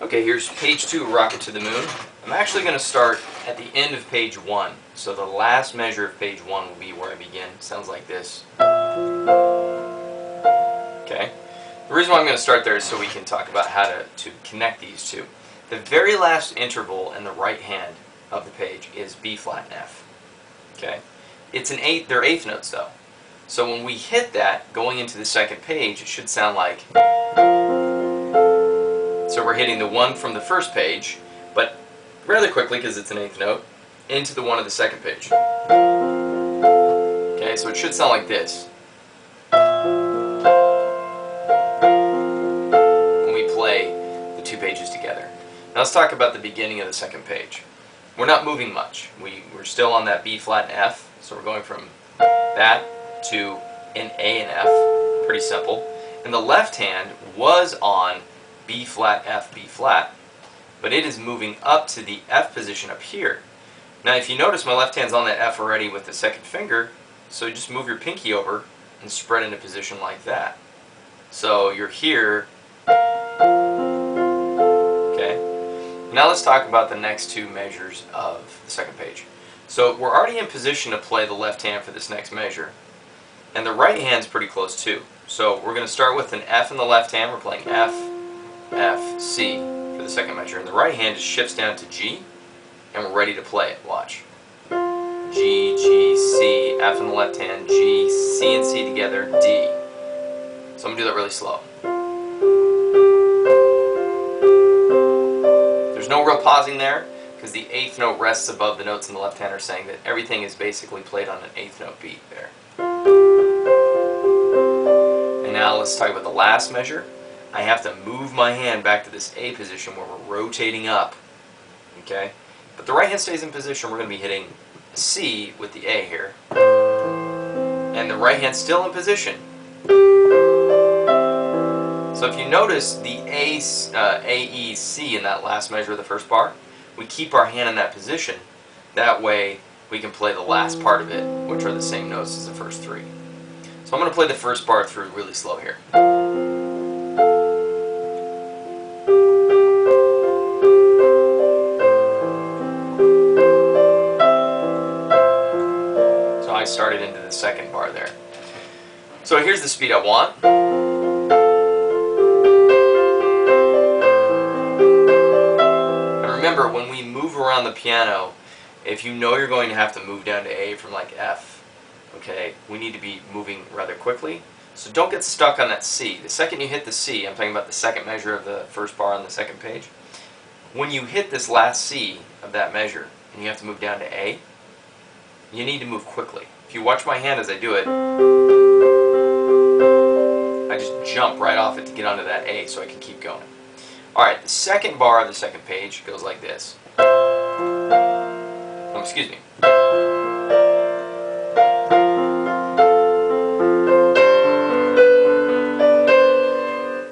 Okay, here's page 2, Rocket to the Moon. I'm actually going to start at the end of page 1. So the last measure of page 1 will be where I begin. Sounds like this. Okay. The reason why I'm going to start there is so we can talk about how to connect these two. The very last interval in the right hand of the page is B flat and F. Okay. It's an eighth. They're eighth notes though. So when we hit that going into the second page, it should sound like. So we're hitting the one from the first page, but rather quickly because it's an eighth note, into the one of the second page. Okay, so it should sound like this. When we play the two pages together. Now let's talk about the beginning of the second page. We're not moving much. We're still on that B flat and F, so we're going from that to an A and F, pretty simple. And the left hand was on B flat, F, B flat, but it is moving up to the F position up here. Now if you notice, my left hand's on that F already with the second finger, so just move your pinky over and spread into position like that. So you're here. Okay. Now let's talk about the next two measures of the second page. So we're already in position to play the left hand for this next measure, and the right hand's pretty close too. So we're going to start with an F in the left hand. We're playing F, F, C for the second measure, and the right hand just shifts down to G, and we're ready to play it. Watch. G, G, C, F in the left hand, G, C and C together, D. So I'm going to do that really slow. There's no real pausing there because the eighth note rests above the notes in the left hand, are saying that everything is basically played on an eighth note beat there. And now let's talk about the last measure. I have to move my hand back to this A position where we're rotating up. Okay? But the right hand stays in position. We're going to be hitting C with the A here. And the right hand's still in position. So if you notice the A, E, C in that last measure of the first bar, we keep our hand in that position. That way we can play the last part of it, which are the same notes as the first three. So I'm going to play the first bar through really slow here. So I started into the second bar there. So here's the speed I want. And remember, when we move around the piano, if you know you're going to have to move down to A from like F, okay, we need to be moving rather quickly. So don't get stuck on that C. The second you hit the C, I'm talking about the second measure of the first bar on the second page, when you hit this last C of that measure and you have to move down to A, you need to move quickly. If you watch my hand as I do it, I just jump right off it to get onto that A so I can keep going. Alright, the second bar of the second page goes like this. Oh, excuse me.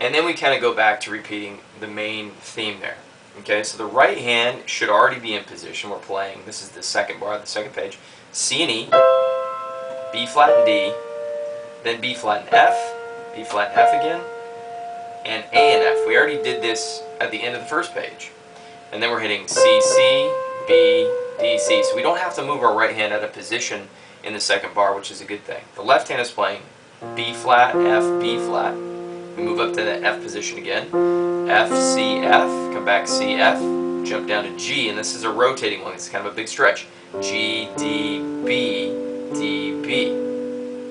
And then we kind of go back to repeating the main theme there. Okay, so the right hand should already be in position. We're playing, this is the second bar of the second page, C and E, B flat and D, then B flat and F, B flat and F again, and A and F. We already did this at the end of the first page. And then we're hitting C, C, B, D, C. So we don't have to move our right hand out of position in the second bar, which is a good thing. The left hand is playing B flat, F, B flat. We move up to the F position again. F, C, F, come back C, F, jump down to G, and this is a rotating one. It's kind of a big stretch. G, D, B, D, B.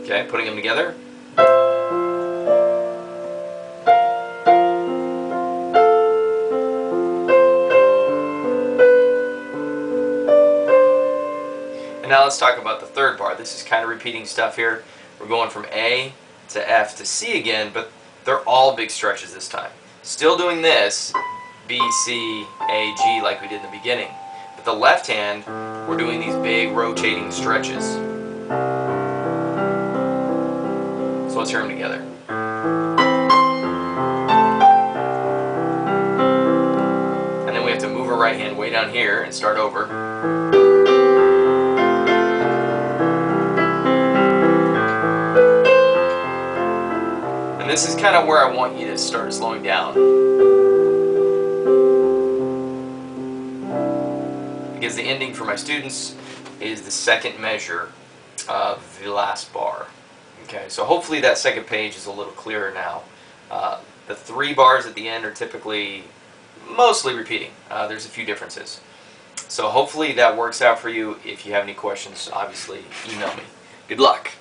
Okay, putting them together. And now let's talk about the third bar. This is kind of repeating stuff here. We're going from A to F to C again, but they're all big stretches this time. Still doing this, B, C, A, G like we did in the beginning. But the left hand, we're doing these big rotating stretches. So let's hear them together. And then we have to move our right hand way down here and start over. And this is kind of where I want you to start slowing down. as the ending for my students is the second measure of the last bar. Okay, so hopefully that second page is a little clearer now. The 3 bars at the end are typically mostly repeating. There's a few differences. So hopefully that works out for you. If you have any questions, obviously email me. Good luck.